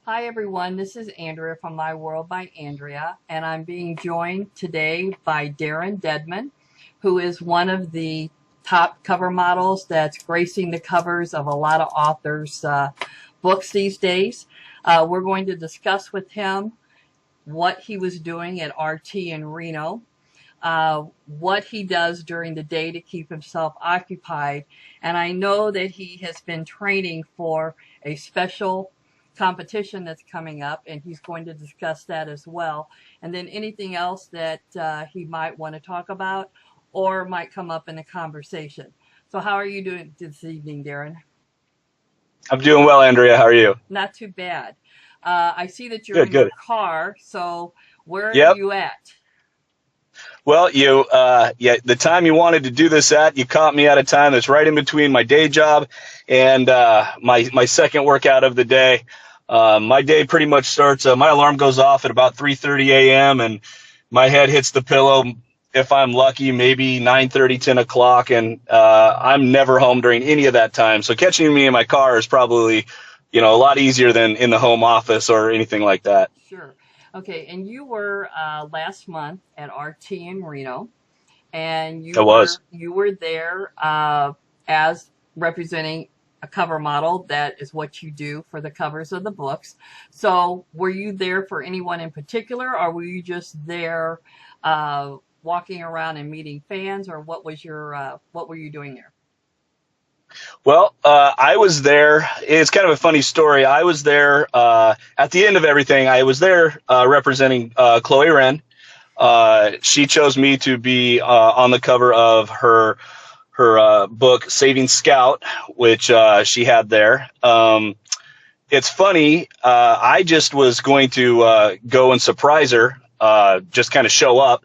Hi everyone, this is Andrea from My World by Andrea, and I'm being joined today by Darrin Dedmon, who is one of the top cover models that's gracing the covers of a lot of authors' books these days. We're going to discuss with him what he was doing at RT in Reno, what he does during the day to keep himself occupied. And I know that he has been training for a special competition that's coming up, and he's going to discuss that as well. And then anything else that he might want to talk about or might come up in the conversation. So, how are you doing this evening, Darrin? I'm doing well, Andrea. How are you? Not too bad. I see that you're Good, in your good. car, so where are Yep. you at? Well, yeah, the time you wanted to do this at, you caught me at a time that's right in between my day job and my second workout of the day. My day pretty much starts. My alarm goes off at about 3:30 a.m. and my head hits the pillow. If I'm lucky, maybe 9:30, 10 o'clock, and I'm never home during any of that time. So catching me in my car is probably, a lot easier than in the home office or anything like that. Sure. Okay, and you were last month at RT in Reno, and It was. you were there as representing a cover model. That is what you do for the covers of the books. So, were you there for anyone in particular, or were you just there walking around and meeting fans, or what were you doing there? Well, I was there. It's kind of a funny story. I was there at the end of everything. I was there representing Chloe Wren. She chose me to be on the cover of her book Saving Scout, which she had there. It's funny. I just was going to go and surprise her, just kind of show up,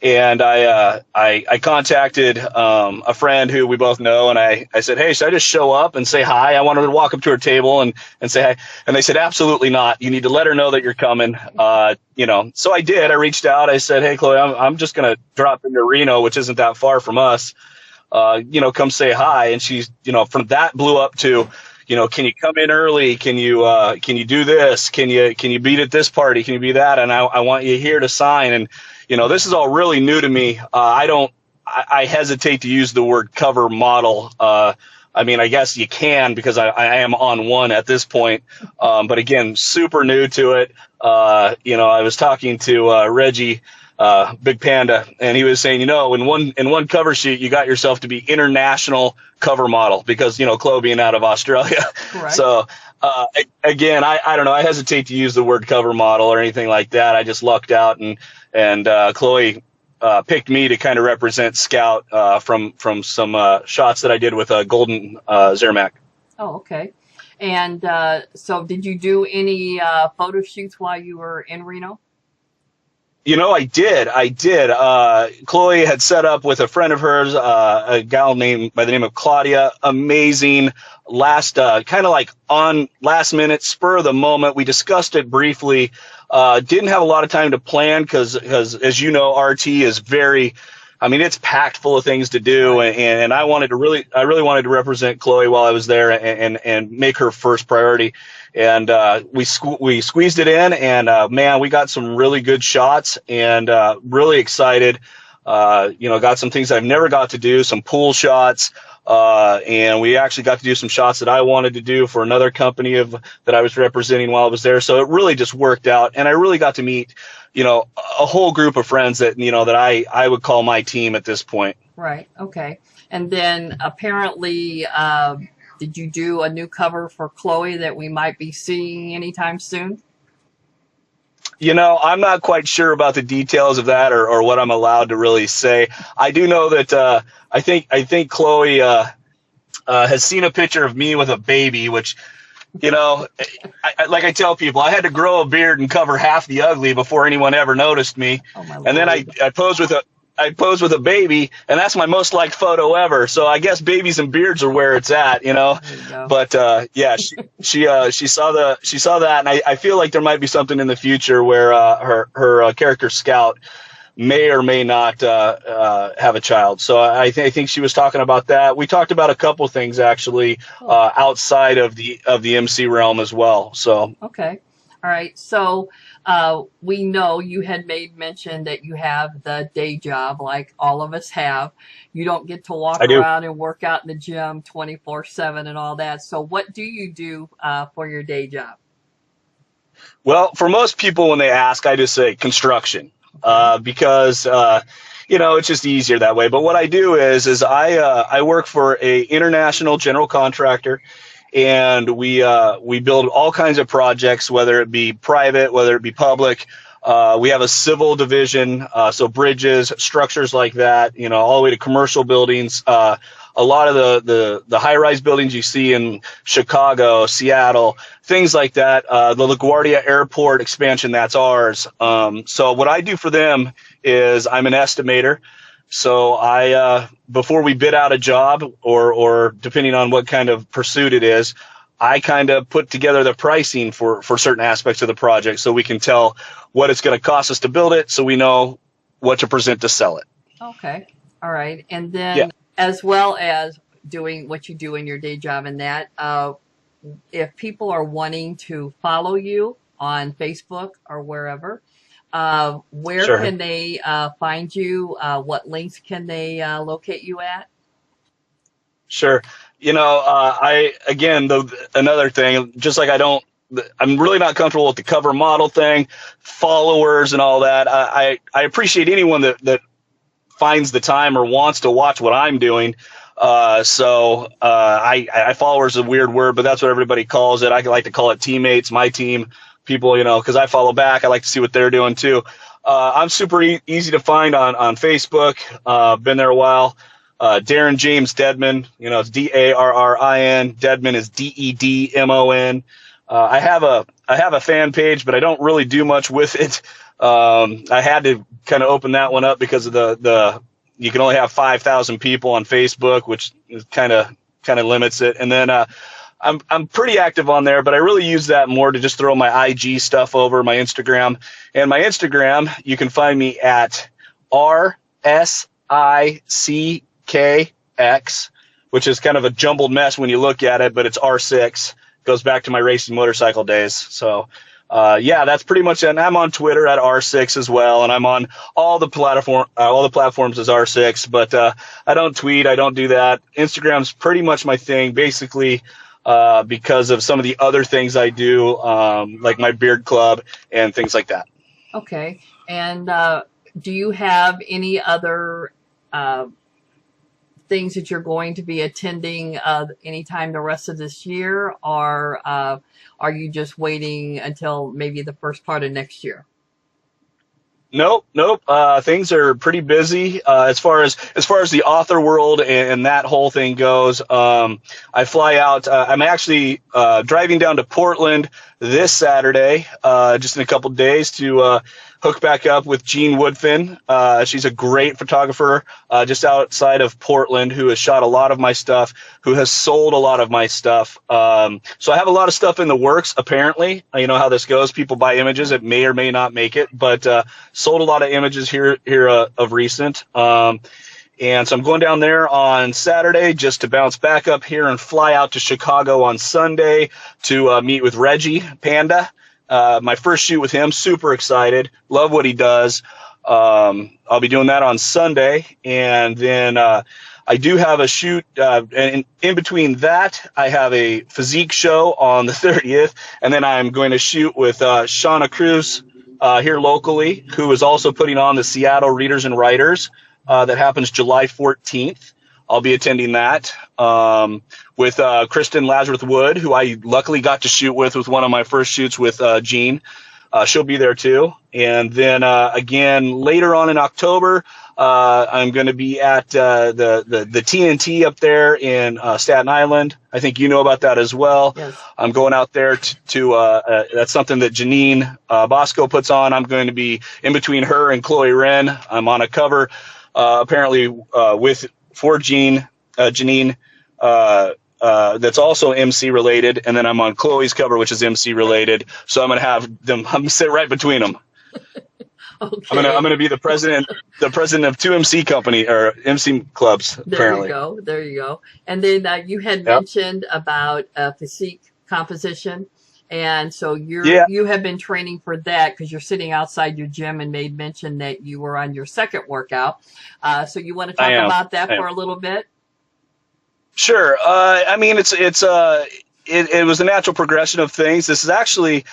and I contacted a friend who we both know, and I said, hey, should I just show up and say hi? I wanted to walk up to her table and say hi. And they said, absolutely not. You need to let her know that you're coming. So I did. I reached out. I said, hey, Chloe, I'm just going to drop into Reno, which isn't that far from us. Come say hi. And she's, from that blew up to, can you come in early? Can you do this? Can you be at this party? Can you be that? And I want you here to sign. And, this is all really new to me. I hesitate to use the word cover model. I guess you can because I am on one at this point. But again, super new to it. I was talking to Reggie, Big Panda, and he was saying, in one cover sheet, you got yourself to be international cover model because, Chloe being out of Australia. Correct. So, again, I don't know. I hesitate to use the word cover model or anything like that. I just lucked out and Chloe picked me to kind of represent Scout from some shots that I did with a golden Zermac. Oh, okay. And so, did you do any photo shoots while you were in Reno? I did. Chloe had set up with a friend of hers, a gal named by the name of Claudia. Amazing. Kind of like on last minute, spur of the moment. We discussed it briefly. Didn't have a lot of time to plan because as you know, RT is very, it's packed full of things to do. Right. And I really wanted to represent Chloe while I was there and make her first priority. And we squeezed it in, and man, we got some really good shots, and really excited. Got some things I've never got to do, some pool shots, and we actually got to do some shots that I wanted to do for another company that I was representing while I was there. So it really just worked out, and I really got to meet, a whole group of friends that I would call my team at this point. Right. Okay. And then apparently, did you do a new cover for Chloe that we might be seeing anytime soon? I'm not quite sure about the details of that or what I'm allowed to really say. I do know that I think Chloe has seen a picture of me with a baby, which, like I tell people, I had to grow a beard and cover half the ugly before anyone ever noticed me. Oh my And then Lord. I posed with a baby, and that's my most liked photo ever. So I guess babies and beards are where it's at. There you go. But yeah, she saw that, and I feel like there might be something in the future where her character Scout may or may not have a child. So I think she was talking about that. We talked about a couple things actually outside of the MC realm as well. So okay. All right. So we know you had made mention that you have the day job like all of us have. You don't get to walk I do. around and work out in the gym 24/7 and all that. So what do you do for your day job? Well, for most people, when they ask, I just say construction, because it's just easier that way. But what I do is I work for a international general contractor, and we build all kinds of projects, whether it be private, whether it be public. We have a civil division, so bridges, structures like that, all the way to commercial buildings. A lot of the high-rise buildings you see in Chicago, Seattle, things like that. The LaGuardia Airport expansion, that's ours. So what I do for them is I'm an estimator. So I before we bid out a job, or depending on what kind of pursuit it is, I kind of put together the pricing for certain aspects of the project, so we can tell what it's going to cost us to build it, so we know what to present to sell it. Okay. All right. And then Yeah. as well as doing what you do in your day job and that, if people are wanting to follow you on Facebook or wherever, where Sure. can they find you? What links can they locate you at? Sure. Another thing, just like I'm really not comfortable with the cover model thing, followers and all that. I appreciate anyone that finds the time or wants to watch what I'm doing. I followers is a weird word, but that's what everybody calls it. I like to call it teammates, my team, people, because I follow back. I like to see what they're doing too. I'm super easy to find on Facebook. Been there a while. Darrin James Dedmon, it's Darrin. Dedmon is Dedmon. I have a fan page, but I don't really do much with it. I had to kind of open that one up because of the you can only have 5,000 people on Facebook, which kind of limits it. And then I'm pretty active on there, but I really use that more to just throw my IG stuff over, my Instagram. And my Instagram, you can find me at RSICKX, which is kind of a jumbled mess when you look at it, but it's R6. Goes back to my racing motorcycle days. So that's pretty much it. And I'm on Twitter at R6 as well, and I'm on all the platforms as R6. But I don't tweet, I don't do that. Instagram's pretty much my thing, basically, because of some of the other things I do, like my beard club and things like that. Okay. And do you have any other things that you're going to be attending anytime the rest of this year, or are you just waiting until maybe the first part of next year? Nope. Things are pretty busy as far as the author world and that whole thing goes. I fly out. I'm actually driving down to Portland this Saturday, just in a couple days, to hook back up with Jean Woodfin. She's a great photographer just outside of Portland, who has shot a lot of my stuff, who has sold a lot of my stuff. So I have a lot of stuff in the works, apparently. You know how this goes. People buy images. It may or may not make it, but sold a lot of images here of recent. And so I'm going down there on Saturday just to bounce back up here and fly out to Chicago on Sunday to meet with Reggie Panda. My first shoot with him, super excited. Love what he does. I'll be doing that on Sunday. And then I do have a shoot. And in between that, I have a physique show on the 30th. And then I'm going to shoot with Shauna Cruz here locally, who is also putting on the Seattle Readers and Writers. That happens July 14th. I'll be attending that with Kristen Lazarus Wood, who I luckily got to shoot with one of my first shoots with Jean. She'll be there too. And then again later on in October, I'm going to be at the TNT up there in Staten Island. I think you know about that as well. Yes. I'm going out there to that's something that Janine Bosco puts on. I'm going to be in between her and Chloe Wren. I'm on a cover apparently for Janine, that's also MC related, and then I'm on Chloe's cover, which is MC related. So I'm gonna have them. I'm gonna sit right between them. Okay. I'm gonna be the president of two MC company or MC clubs There you apparently. go. There you go. And then you had Yep. mentioned about physique composition. And so Yeah, you have been training for that because you're sitting outside your gym and made mention that you were on your second workout. So you want to I talk am. about that I am. for a little bit? Sure. I mean, it was a natural progression of things. This is actually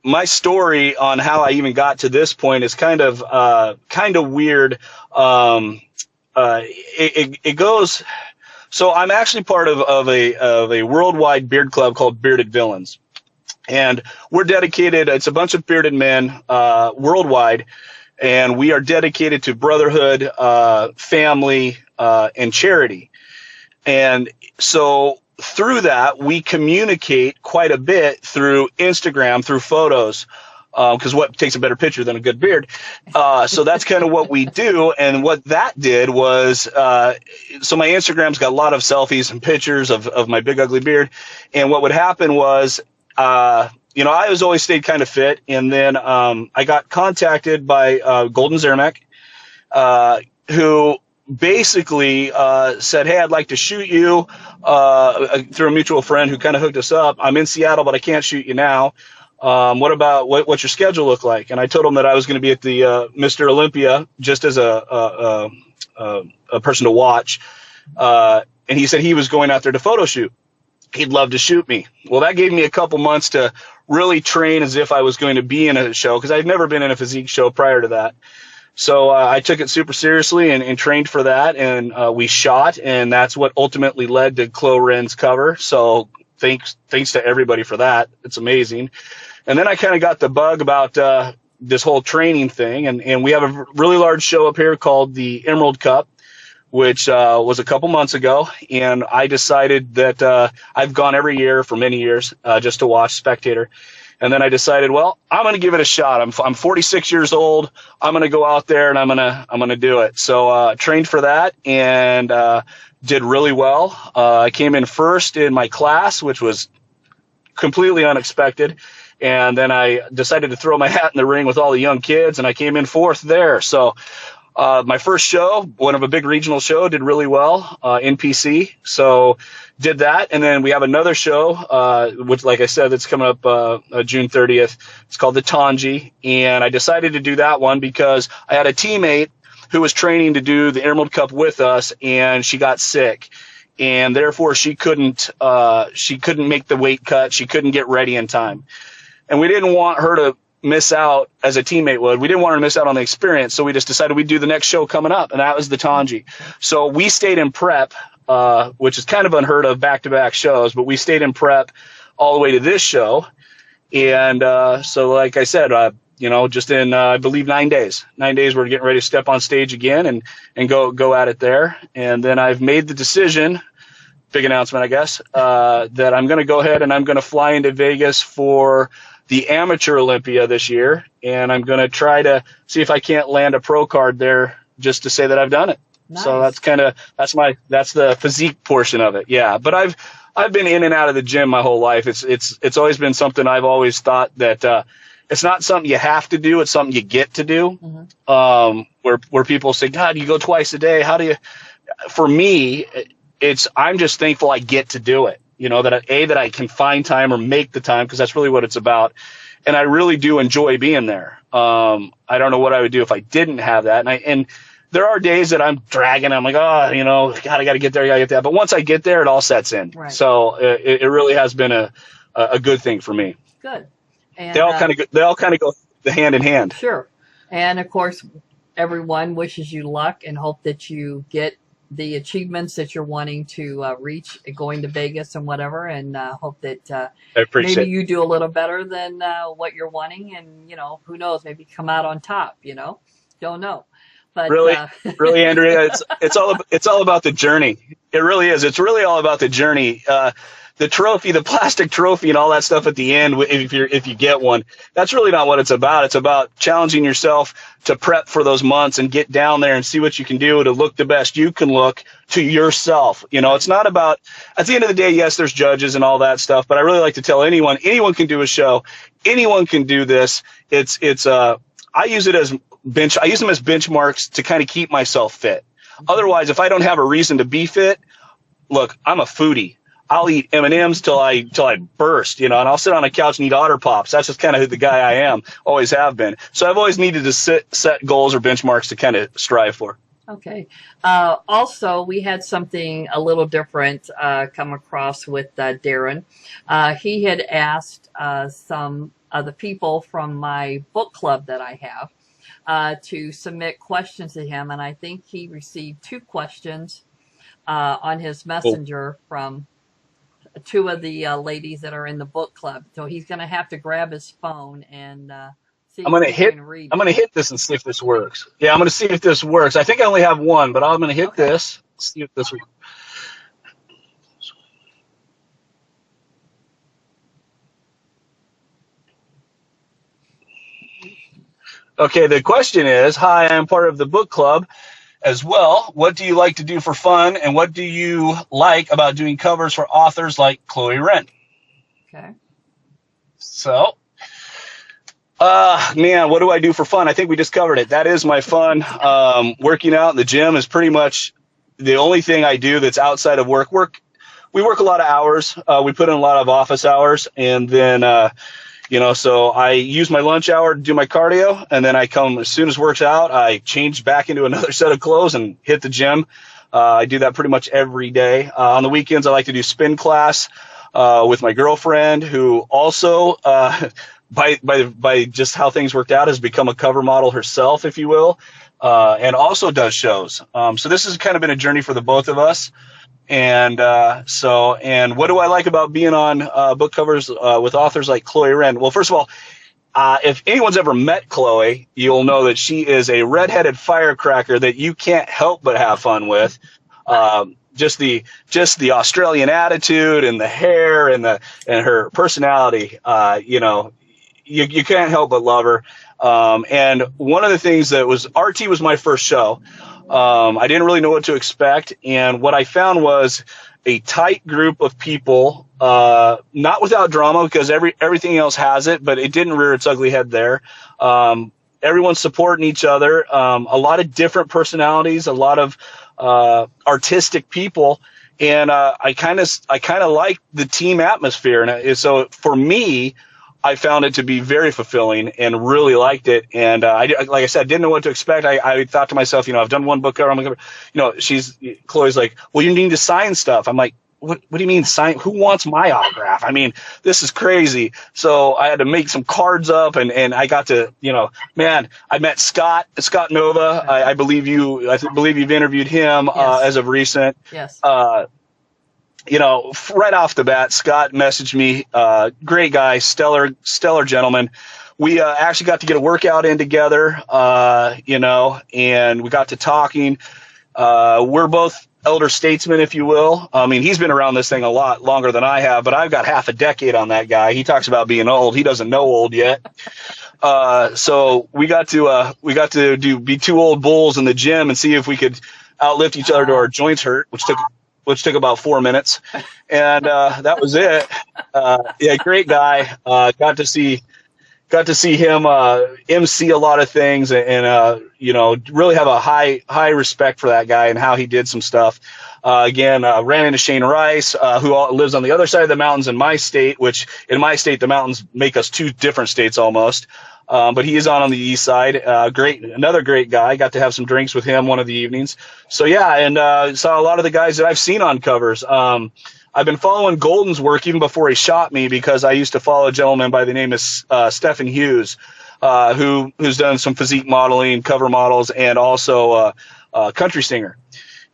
my story on how I even got to this point is kind of weird. Um, it goes. So I'm actually part of a worldwide beard club called Bearded Villains, and we're dedicated. It's a bunch of bearded men worldwide, and we are dedicated to brotherhood, family, and charity. And so through that, we communicate quite a bit through Instagram, through photos, because what takes a better picture than a good beard? So that's kind of what we do. And what that did was, so my Instagram's got a lot of selfies and pictures of my big ugly beard. And what would happen was, I was always stayed kind of fit. And then I got contacted by Golden Zermac, who basically said, "Hey, I'd like to shoot you," through a mutual friend who kind of hooked us up. "I'm in Seattle, but I can't shoot you now. What's your schedule look like?" And I told him that I was going to be at the Mr. Olympia just as a person to watch. And he said he was going out there to photo shoot. He'd love to shoot me. Well, that gave me a couple months to really train as if I was going to be in a show, because I'd never been in a physique show prior to that. So I took it super seriously and trained for that, and we shot, and that's what ultimately led to Chloe Ren's cover. So thanks to everybody for that. It's amazing. And then I kind of got the bug about this whole training thing, and we have a really large show up here called the Emerald Cup, which was a couple months ago, and I decided that I've gone every year for many years just to watch, spectator. And then I decided, well, I'm going to give it a shot. I'm 46 years old. I'm going to go out there and I'm going to do it. So trained for that and did really well. I came in first in my class, which was completely unexpected. And then I decided to throw my hat in the ring with all the young kids, and I came in fourth there. So my first show, one of a big regional show, did really well in PC. So did that. And then we have another show, which, like I said, that's coming up June 30th. It's called the Tanji. And I decided to do that one because I had a teammate who was training to do the Emerald Cup with us, and she got sick. And therefore, she couldn't make the weight cut. She couldn't get ready in time. And we didn't want her to miss out as a teammate would. We didn't want her to miss out on the experience, so we just decided we'd do the next show coming up, and that was the Tanji. So we stayed in prep, which is kind of unheard of, back-to-back shows, but we stayed in prep all the way to this show. And so, like I said, just in, I believe, 9 days. 9 days, we're getting ready to step on stage again and go at it there. And then I've made the decision, big announcement, I guess, that I'm going to go ahead and I'm going to fly into Vegas for the Amateur Olympia this year, and I'm going to try to see if I can't land a pro card there just to say that I've done it. Nice. So that's the physique portion of it. Yeah. But I've been in and out of the gym my whole life. It's always been something I've always thought that, it's not something you have to do. It's something you get to do. Mm-hmm. Where people say, "God, you go twice a day. How do you?" For me, I'm just thankful I get to do it. That I can find time or make the time, because that's really what it's about. And I really do enjoy being there. I don't know what I would do if I didn't have that. And there are days that I'm dragging. I'm like, God, I got to get there. I got to get that. But once I get there, it all sets in. Right. So it really has been a good thing for me. Good. And they all kind of go hand in hand. Sure. And of course, everyone wishes you luck and hope that you get the achievements that you're wanting to reach going to Vegas and whatever, and hope that maybe you do a little better than what you're wanting, and who knows, maybe come out on top. Don't know, but really, Andrea, it's all about the journey. It really is. It's really all about the journey. The trophy, the plastic trophy, and all that stuff at the end, if you get one, that's really not what it's about. It's about challenging yourself to prep for those months and get down there and see what you can do to look the best you can look to yourself. It's not about, at the end of the day, yes, there's judges and all that stuff, but I really like to tell anyone can do a show. Anyone can do this. It's I use it as I use them as benchmarks to kind of keep myself fit. Otherwise, if I don't have a reason to be fit, look, I'm a foodie. I'll eat M&Ms till I burst, and I'll sit on a couch and eat Otter Pops. That's just kind of the guy I am, always have been. So I've always needed to set goals or benchmarks to kind of strive for. Okay. Also, we had something a little different come across with Darrin. He had asked some of the people from my book club that I have to submit questions to him, and I think he received 2 questions on his messenger from 2 of the ladies that are in the book club. So he's going to have to grab his phone and see if he can read it. I'm gonna hit this and see if this works. Yeah, I'm gonna see if this works. I think I only have one, but I'm gonna hit this. See if this works. Okay, the question is, hi, I'm part of the book club as well. What do you like to do for fun, and what do you like about doing covers for authors like Chloe Wren? Okay. So, man, what do I do for fun? I think we just covered it. That is my fun. Working out in the gym is pretty much the only thing I do that's outside of work. We work a lot of hours. We put in a lot of office hours, and then so I use my lunch hour to do my cardio, and then I come as soon as work's out, I change back into another set of clothes and hit the gym. I do that pretty much every day. On the weekends, I like to do spin class with my girlfriend, who also, by just how things worked out, has become a cover model herself, if you will, and also does shows. So this has kind of been a journey for the both of us. And what do I like about being on book covers with authors like Chloe Wren? Well, first of all, if anyone's ever met Chloe, you'll know that she is a redheaded firecracker that you can't help but have fun with. Just the Australian attitude and the hair and her personality, you can't help but love her. And one of the things that was, RT was my first show. I didn't really know what to expect. And what I found was a tight group of people, not without drama, because everything else has it, but it didn't rear its ugly head there. Everyone's supporting each other. A lot of different personalities, a lot of artistic people. And I kind of like the team atmosphere. And so for me, I found it to be very fulfilling and really liked it. And like I said, didn't know what to expect. I thought to myself, I've done one book cover. I'm going to, Chloe's like, well, you need to sign stuff. I'm like, what do you mean sign? Who wants my autograph? I mean, this is crazy. So I had to make some cards up, and I got to, man, I met Scott Nova. I believe you've interviewed him as of recent. Yes. Right off the bat, Scott messaged me, great guy, stellar gentleman. We actually got to get a workout in together, and we got to talking. We're both elder statesmen, if you will. I mean, he's been around this thing a lot longer than I have, but I've got half a decade on that guy. He talks about being old. He doesn't know old yet. So we got to be 2 old bulls in the gym and see if we could outlift each other to our joints hurt, which took about 4 minutes. And that was it. Yeah, great guy. Got to see him MC a lot of things, and really have a high respect for that guy and how he did some stuff. Again, ran into Shane Rice, who lives on the other side of the mountains in my state, which in my state the mountains make us 2 different states almost. But he is on the east side. Another great guy. Got to have some drinks with him one of the evenings. So yeah, and saw a lot of the guys that I've seen on covers. I've been following Golden's work even before he shot me, because I used to follow a gentleman by the name of Stephen Hughes, who's done some physique modeling, cover models, and also a country singer.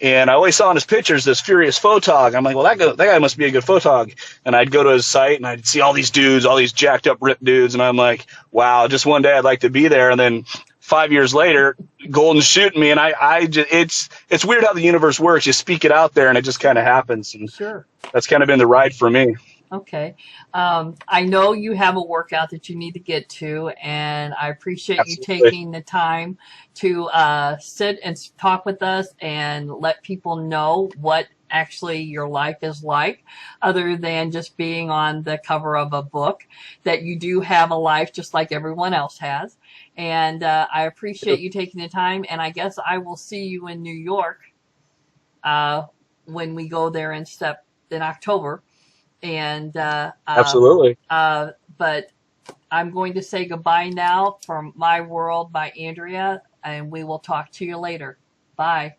And I always saw in his pictures this furious photog. I'm like, well, that guy must be a good photog. And I'd go to his site and I'd see all these dudes, all these jacked up, ripped dudes. And I'm like, wow, just one day I'd like to be there. And then 5 years later, Golden's shooting me. And it's weird how the universe works. You speak it out there and it just kind of happens. And sure. That's kind of been the ride for me. Okay. I know you have a workout that you need to get to, and I appreciate Absolutely. you taking the time to sit and talk with us and let people know what actually your life is like, other than just being on the cover of a book, that you do have a life just like everyone else has. And I appreciate you taking the time. And I guess I will see you in New York uh, when we go there in October. And Absolutely. but I'm going to say goodbye now from My World by Andrea, and we will talk to you later. Bye.